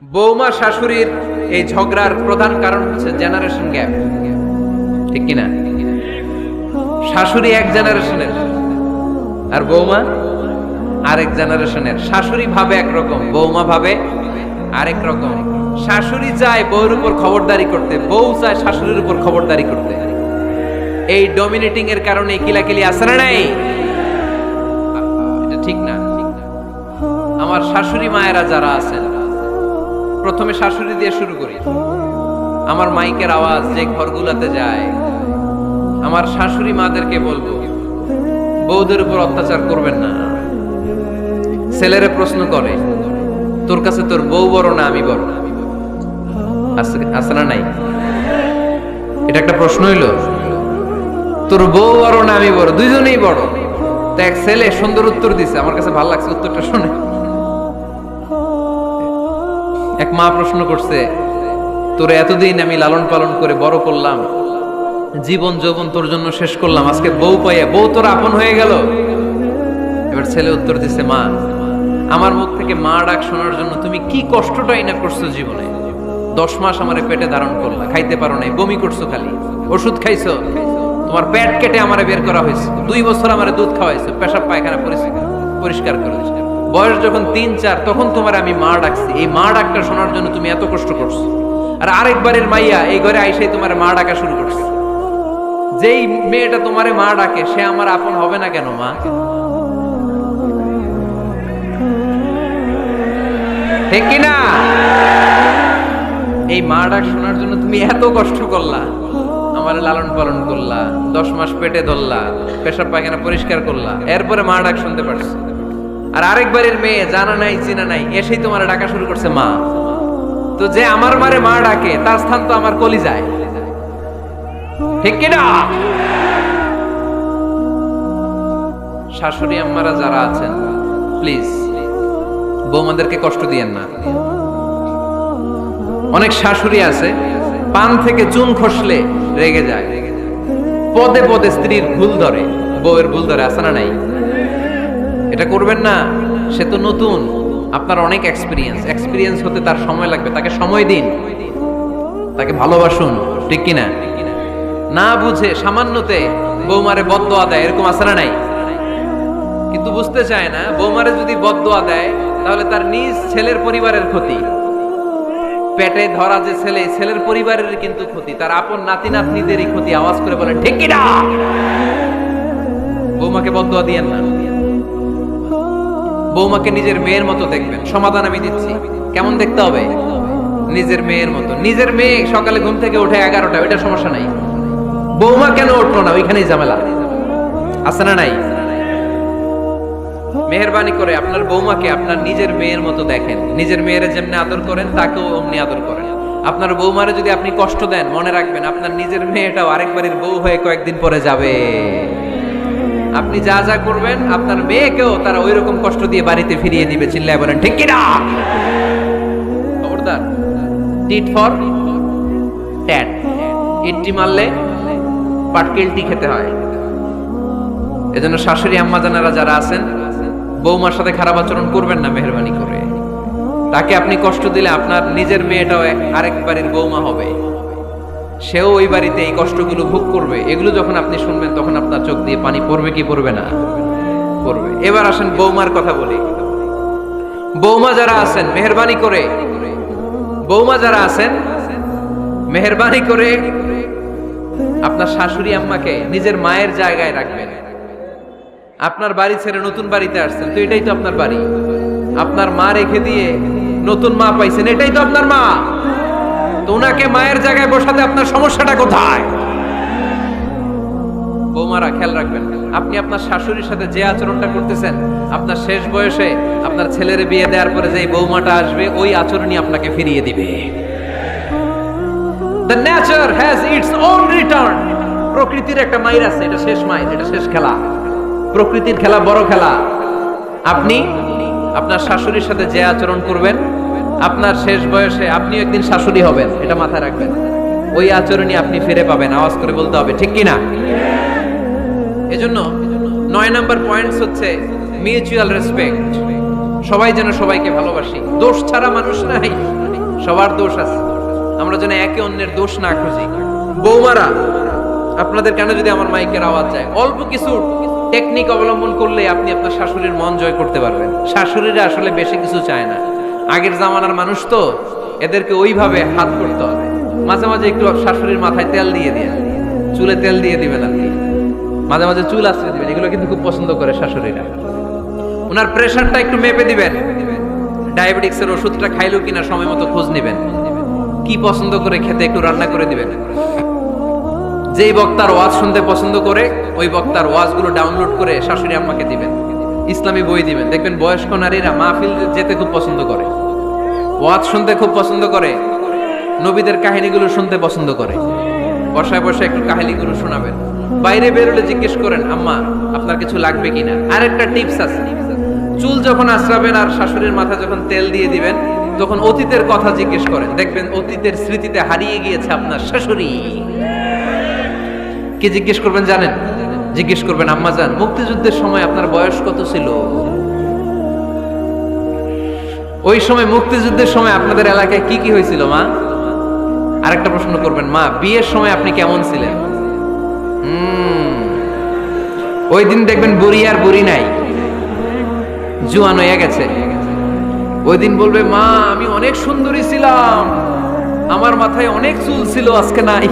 বৌমা শাশুড়ির এই ঝগড়ার প্রধান কারণ হচ্ছে জেনারেশন গ্যাপ, ঠিক কিনা? শাশুড়ি এক জেনারেশনের আর বৌমা আরেক জেনারেশনের। শাশুড়ি ভাবে একরকম, বৌমা ভাবে আরেক রকম। শাশুড়ি চায় বউর উপর খবরদারি করতে, বউ চায় শাশুড়ির উপর খবরদারি করতে। এই ডমিনেটিং এর কারণে কিলাকিলি আছে না নাই? এটা ঠিক না। আমার শাশুড়ি মায়েরা যারা আছেন, প্রথমে শাশুড়ি দিয়ে শুরু করি। আমার মাইকের আওয়াজ যে ঘরগুলোতে যায়, আমার শাশুড়ি মাদেরকে বলবো, বউদের উপর অত্যাচার করবেন না। ছেলেরে প্রশ্ন করে, তোর কাছে তোর বউ বড় না আমি বড়? আছে না নাই? এটা একটা প্রশ্ন হইল। তোর বউ বড় না আমি বড়? দুইজনেই বড়। তো এক ছেলে সুন্দর উত্তর দিছে, আমার কাছে ভালো লাগছে উত্তরটা শুনে। এক মা প্রশ্ন করছে, তোরে এতদিন আমি লালন পালন করে বড় করলাম, জীবন যৌবন তোর জন্য শেষ করলাম, আজকে বউ পাইয়া বউ তোর আপন হয়ে গেল। এবার ছেলে উত্তর দিছে, মা, আমার মুখ থেকে মা ডাক শোনার জন্য তুমি কি কষ্টটাই না করছো জীবনে। 10 মাস আমারে পেটে ধারণ করলা, খাইতে পারো নাই, বমি করছো, খালি ওষুধ খাইছো, তোমার পেট কেটে আমারে বের করা হয়েছে, 2 বছর আমারে দুধ খাওয়াইছো, পেশাব পায়খানা পরিষ্কার করে দিয়েছো। বয়স যখন 3-4 তখন তোমার আমি মা ডাকছি। এই মা ডাকটা শোনার জন্য তুমি এত কষ্ট করছো। আর আরেকবারের মাইয়া এই ঘরে আইসাই তোমার মা ডাকা শুরু করছে। যেই মেয়েটা তোমারে মা ডাকে সে আমার আপন হবে না কেন মা? ঠিক কিনা? এই মা ডাক শোনার জন্য তুমি এত কষ্ট করলা, আমার লালন পালন করলা, 10 মাস পেটে ধরলা, পেশাব পায়খানা পরিষ্কার করলা, এরপরে মা ডাক শুনতে পারছো। আর আরেকবারের মেয়ে জানা নাই চিনা নাই এসেই তোমার ডাকা শুরু করছে মা। তো যে আমার মারে মা ডাকে তার স্থান তো আমার কলিজায়, ঠিক কিনা? শাশুড়ি আম্মারা যারা আছেন, প্লিজ বৌমাদেরকে কষ্ট দিয়েন না। অনেক শাশুড়ি আছে পান থেকে চুন খসলে রেগে যায়, পদে পদে স্ত্রীর ভুল ধরে, বউয়ের ভুল ধরে, আছে না নাই? এটা করবেন না। সে তো নতুন, আপনার অনেক এক্সপিরিয়েন্স হতে তার সময় লাগবে। তাকে সময় দিন, তাকে ভালোবাসুন, ঠিক কিনা? না বুঝে সামান্যতে বৌমারে বদদোয়া দেয়, এরকম আছে না নাই? কিন্তু বুঝতে চায় না, বৌমারে যদি বদদোয়া দেয় তাহলে তার নিজ ছেলের পরিবারের ক্ষতি। পেটে ধরা যে ছেলে, ছেলের পরিবারের কিন্তু ক্ষতি, তার আপন নাতি নাতনিদেরই ক্ষতি। আওয়াজ করে বলেন ঠিক কিনা? বৌমাকে বদদোয়া দিয়েন না। বৌমাকে নিজের মেয়ের মতো দেখবেন। সমাধান আমি দিচ্ছি। কেমন দেখতে হবে? নিজের মেয়ের মতো। নিজের মেয়ে সকালে ঘুম থেকে উঠে 11টা, ওইটা সমস্যা নাই। বৌমা কেন উঠলো না, ওইখানেই ঝামেলা, আছে না নাই? মেহেরবানি করে আপনার বৌমাকে আপনার নিজের মেয়ের মতো দেখেন। নিজের মেয়ের যেমনি আদর করেন তাকেও অমনি আদর করেন। আপনার বৌমারে যদি আপনি কষ্ট দেন, মনে রাখবেন আপনার নিজের মেয়েটাও আরেকবারের বউ হয়ে কয়েকদিন পরে যাবে। আপনি যা যা করবেন আপনার মেয়েকেও তারা ওই রকম কষ্ট দিয়ে বাড়িতে ফিরিয়ে দিবে। চিল্লায় বলেন ঠিক কিনা? খবরদার, টিট ফর ট্যাট। ইটটি মারলে পাটকেলটি খেতে হয়। এজন্য শাশুড়ি আম্মা জানারা যারা আছেন, বৌমার সাথে খারাপ আচরণ করবেন না মেহেরবানি করে। তাকে আপনি কষ্ট দিলে আপনার নিজের মেয়েটাও আরেক বাড়ির বৌমা হবে, সেও ওই বাড়িতে এই কষ্টগুলো ভোগ করবে। এগুলো যখন আপনি শুনবেন তখন আপনার চোখ দিয়ে পানি পড়বে কি পড়বে না? পড়বে। এবার আসেন বৌমার কথা বলি। বৌমা যারা আছেন মেহেরবানি করে, বৌমা যারা আছেন মেহেরবানি করে আপনার শাশুড়ি আম্মাকে নিজের মায়ের জায়গায় রাখবেন। আপনার বাড়ি ছেড়ে নতুন বাড়িতে আসছেন, তো এটাই তো আপনার বাড়ি। আপনার মা রেখে দিয়ে নতুন মা পাইছেন, এটাই তো আপনার মা। তো ওনাকে মায়ের জায়গায় বসাতে আপনার সমস্যাটা কোথায়? বৌমারা খেয়াল রাখবেন, আপনি আপনার শাশুড়ির সাথে যে আচরণটা করতেছেন, আপনার শেষ বয়সে আপনার ছেলের বিয়ে দেওয়ার পরে যে বৌমাটা আসবে, ওই আচরণই আপনাকে ফিরিয়ে দিবে। The nature has its own return. প্রকৃতির একটা মাইর আছে, এটা শেষ মাইর, এটা শেষ খেলা। প্রকৃতির খেলা বড় খেলা। আপনি আপনার শাশুড়ির সাথে যে আচরণ করবেন, আপনার শেষ বয়সে আপনি একদিন শাশুড়ি হবেন, এটা মাথায় রাখবেন। ওই আচরণই আপনি ফিরে পাবেন। আওয়াজ করে বলতে হবে ঠিক কিনা? এজন্য 9 নাম্বার পয়েন্টস হচ্ছে মিউচুয়াল রেসপেক্ট। সবাই যেন সবাইকে ভালোবাসি। দোষ ছাড়া মানুষ নাই। সবার দোষ আছে, আমরা যেন একে অন্যের দোষ না খুঁজি। বৌমারা, আপনাদের কেন যদি আমার মাইকের আওয়াজ যায়, অল্প কিছু টেকনিক অবলম্বন করলে আপনি আপনার শাশুড়ির মন জয় করতে পারবেন। শাশুড়িরা আসলে বেশি কিছু চায় না, আগের জামানার মানুষ তো, এদেরকে ওইভাবে হাত করতে হবে। মাঝে মাঝে একটু শাশুড়ির মাথায় তেল দিয়ে দিয়ে, চুলে তেল দিয়ে দিবেন আর কি, মাঝে মাঝে চুল আশ্রয় দিবেন, এগুলো কিন্তু খুব পছন্দ করে শাশুড়িরা। ওনার প্রেশারটা একটু মেপে দিবেন, ডায়াবেটিক্সের ওষুধটা খাইলো কিনা সময় মতো খোঁজ নিবেন, কি পছন্দ করে খেতে একটু রান্না করে দিবেন। যেই বক্তার ওয়াজ শুনতে পছন্দ করে ওই বক্তার ওয়াজগুলো ডাউনলোড করে শাশুড়ি আম্মাকে দিবেন, ইসলামী বই দিবেন। দেখবেন বয়স্ক নারীরা মাহফিল যেতে খুব পছন্দ করে, ওয়াজ শুনতে খুব পছন্দ করে, নবীদের কাহিনীগুলো শুনতে পছন্দ করে। বসায় বসায় একটু কাহিনীগুলো শোনাবেন। বাইরে বেরোলে জিজ্ঞেস করেন, আম্মা আপনার কিছু লাগবে কিনা। আরেকটা টিপস আছে, চুল যখন আঁচড়াবেন আর শাশুড়ির মাথা যখন তেল দিয়ে দিবেন, তখন অতীতের কথা জিজ্ঞেস করেন। দেখবেন অতীতের স্মৃতিতে হারিয়ে গিয়েছে আপনার শাশুড়ি। কি জিজ্ঞেস করবেন জানেন? জিজ্ঞেস করবেন, আম্মা জান, মুক্তিযুদ্ধের সময় আপনার বয়স কত ছিল? ওই সময় মুক্তিযুদ্ধের সময় আপনাদের এলাকায় কি কি হয়েছিল মা? আরেকটা প্রশ্ন করবেন, মা বিয়ের সময় আপনি কেমন ছিলেন? ওই দিন দেখবেন বুড়ি আর বুড়ি নাই, জুয়ান হয়ে গেছে। ওই দিন বলবে, মা আমি অনেক সুন্দরী ছিলাম, আমার মাথায় অনেক চুল ছিল, আজকে নাই।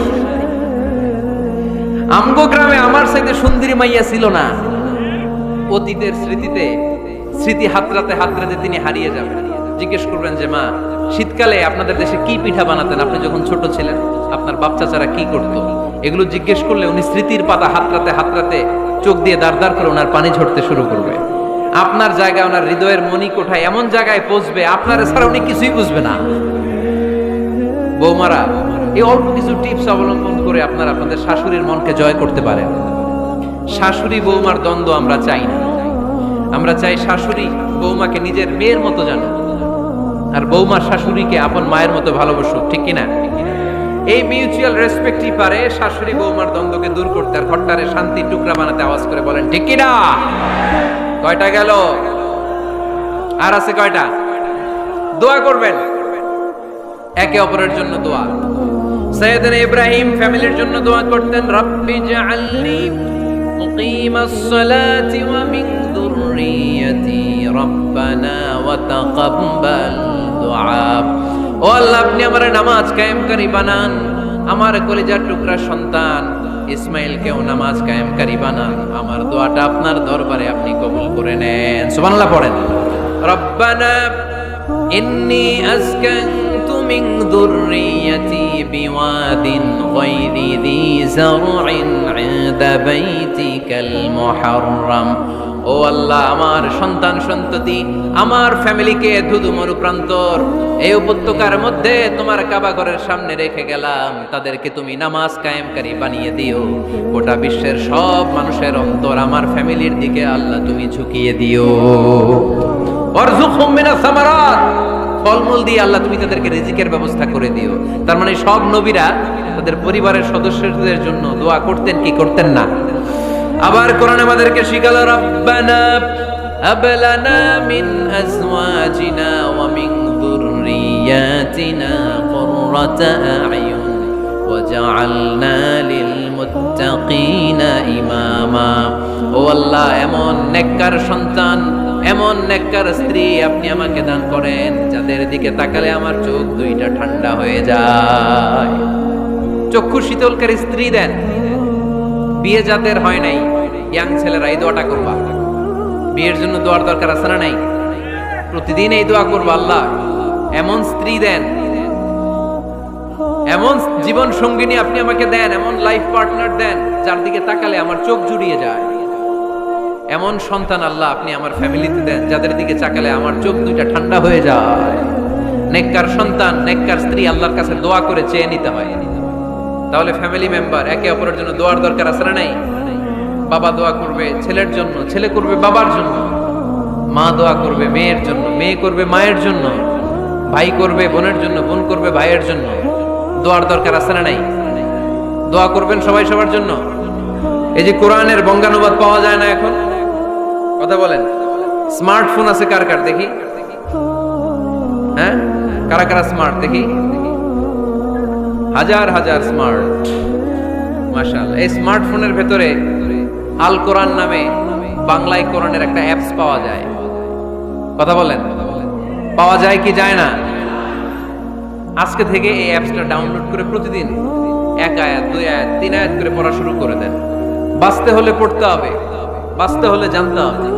আমগো গ্রামে আমার সাথে সুন্দরী মাইয়া ছিল না। অতীতের স্মৃতিতে, স্মৃতি হাতরাতে হাতরাতে তিনি হারিয়ে যাবেন। জিজ্ঞেস করবেন যে, মা শীতকালে আপনাদের দেশে কি পিঠা বানাতেন আপনি যখন ছোট ছিলেন, আপনার বাপ চাচারা কি করত? এগুলো জিজ্ঞেস করলে উনি স্মৃতির পাতা হাতরাতে হাতরাতে চোখ দিয়ে দাঁড় দাঁড় করে ওনার পানি ঝরতে শুরু করবে। আপনার জায়গায়, ওনার হৃদয়ের মনি কোঠায় এমন জায়গায় পৌঁছবে, আপনার ছাড়া উনি কিছুই বুঝবে না। বৌমারা, এই অল্প কিছু টিপস অবলম্বন করে আপনারা আপনাদের শাশুড়ির মনকে জয় করতে পারেন। শাশুড়ি বৌমার দ্বন্দ্ব আমরা চাই না, আমরা চাই শাশুড়ি বৌমাকে নিজের মেয়ের মতো জানো, আর বৌমা শাশুড়িকে আপন মায়ের মতো ভালোবাসুক, ঠিক কিনা? এই মিউচুয়াল রেসপেক্টই পারে শাশুড়ি বৌমার দ্বন্দ্বকে দূর করতে আর ঘরটারে শান্তির টুকরা বানাতে। আওয়াজ করে বলেন ঠিক কিনা? কয়টা গেল? আর আছে কয়টা? দোয়া করবেন একে অপরের জন্য। দোয়া, সাইয়েদনা ইব্রাহিম ফ্যামিলির জন্য দোয়া করতেন, রব্বি জাআলনি মুকিমাস সালাতি ওয়া মিন যুররিয়াতি রব্বানা ওয়া তাকাব্বাল দুআ। ও আল্লাহ, আপনি আমার নামাজ কায়েমকারী বানান, আমার কলিজার টুকরা সন্তান ইসমাইলকেও নামাজ কায়েমকারী বানান। আমার দোয়াটা আপনার দরবারে আপনি কবুল করে নেন। সুবহানাল্লাহ পড়েন। রব্বানা ইন্নী আসকানতু মিন যুররিয়াতি বিওয়াদিন গায়রি যী যার'ইন ইনদা বাইতিকাল মুহাররাম। ও আল্লাহ, আমার সন্তান সন্ততি, আমার ফ্যামিলিকে ধুধু মরুপ্রান্তর এই উপত্যকার মধ্যে তোমার কাবা ঘরের সামনে রেখে গেলাম, তাদেরকে তুমি নামাজ কায়েমকারী বানিয়ে দিও। গোটা বিশ্বের সব মানুষের অন্তর আমার ফ্যামিলির দিকে আল্লাহ তুমি ঝুঁকিয়ে দিও। ওয়ারযুকহুম মিনাস সামারাত, ফলমূল দিয়ে আল্লাহ তুমি তাদেরকে রিজিকের ব্যবস্থা করে দিও। তার মানে সব নবীরা তাদের পরিবারের সদস্যদের জন্য দোয়া করতেন কি করতেন না? আবার কোরআন আমাদেরকে শিখালো, রব্বানা হাব লানা মিন আজওয়াজিনা ওয়া মিন যুররিয়াতিনা কুররাতা আ'য়ুন ওয়াজআলনা লিল মুত্তাকিনা ইমামা। ও আল্লাহ, এমন নেককার সন্তান, এমন নেককার স্ত্রী আপনি আমাকে দান করেন যাদের দিকে তাকালে আমার চোখ দুইটা ঠান্ডা হয়ে যায়। চক্ষু শীতলকারী স্ত্রী দেন। বিয়ে যাদের হয় নাই, ইয়াং ছেলেরা এই দোয়াটা করবা। বিয়ের জন্য দোয়ার দরকার আছে না নাই? প্রতিদিন এই দোয়া করবা, আল্লাহ এমন স্ত্রী দেন, এমন জীবন সঙ্গিনী আপনি আমাকে দেন, এমন লাইফ পার্টনার দেন যার দিকে তাকালে আমার চোখ জুড়িয়ে যায়। এমন সন্তান আল্লাহ আপনি আমার ফ্যামিলিতে দেন যাদের দিকে তাকালে আমার চোখ দুইটা ঠান্ডা হয়ে যায়। নেককার সন্তান, নেককার স্ত্রী আল্লাহর কাছে দোয়া করে চেয়ে নিতে হয়। তাহলে ফ্যামিলি মেম্বার একে অপরের জন্য দোয়ার দরকার আছে না নাই? বাবা দোয়া করবে ছেলের জন্য, ছেলে করবে বাবার জন্য, মা দোয়া করবে মেয়ের জন্য, মেয়ে করবে মায়ের জন্য, ভাই করবে বোনের জন্য, বোন করবে ভাইয়ের জন্য। দোয়ার দরকার আছে না নাই? দোয়া করবেন সবাই সবার জন্য। এই যে কোরআনের বঙ্গানুবাদ পাওয়া যায় না এখন, কথা বলেন। স্মার্টফোন আছে কার কার দেখি? হ্যাঁ, কারা কারা স্মার্ট দেখি, হাজার হাজার স্মার্ট, মাশাআল্লাহ। এই স্মার্টফোনের ভেতরে আল কোরআন নামে বাংলায় কোরআনের একটা অ্যাপস পাওয়া যায়। কথা বলেন, পাওয়া যায় কি যায় না? আজকে থেকে এই অ্যাপসটা ডাউনলোড করে প্রতিদিন 1 আয়াত 2 আয়াত 3 আয়াত করে পড়া শুরু করে দেন। বাঁচতে হলে পড়তে হবে, বাঁচতে হলে জানতে হবে,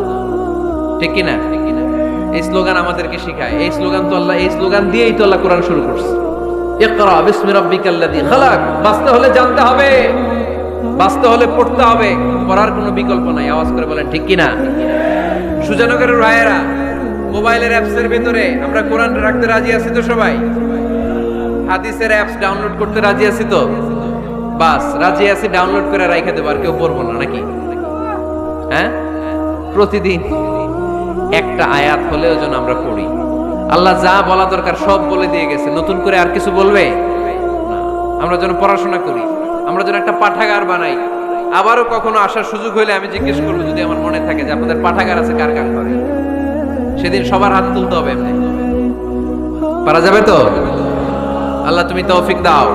ঠিক কি না? এই স্লোগান আমাদেরকে শেখায়। এই স্লোগান তো আল্লাহ, এই স্লোগান দিয়েই তো আল্লাহ কোরআন শুরু করছে, ইকরা বিসমি রাব্বিকাল্লাযী খালাক। বাঁচতে হলে জানতে হবে, বাঁচতে হলে পড়তে হবে, পড়ার কোনো বিকল্প নাই। আওয়াজ করে বলেন ঠিক কি না? সুজানগরের রায়েরা, মোবাইলের অ্যাপসের ভিতরে আমরা কোরআন রাখতে রাজি আছি তো সবাই? হাদিসের অ্যাপস ডাউনলোড করতে রাজি আছি তো? বাস রাজি আছি, ডাউনলোড করে রাইখা দেব, আর কেউ পড়বো না নাকি? হ্যাঁ, প্রতিদিন একটা আয়াত হলেও যেন আমরা পড়ি। আল্লাহ যা বলা দরকার সব বলে দিয়ে গেছে, নতুন করে আর কিছু বলবে না। আমরা যেন পড়াশোনা করি, আমরা যেন একটা পাঠাগার বানাই। আবারও কখনো আসার সুযোগ হইলে আমি জিজ্ঞেস করবো, যদি আমার মনে থাকে যে আপনাদের পাঠাগার আছে কার কার করে, সেদিন সবার হাত তুলতে হবে। এমনি পারা যাবে তো? আল্লাহ তুমি তৌফিক দাও।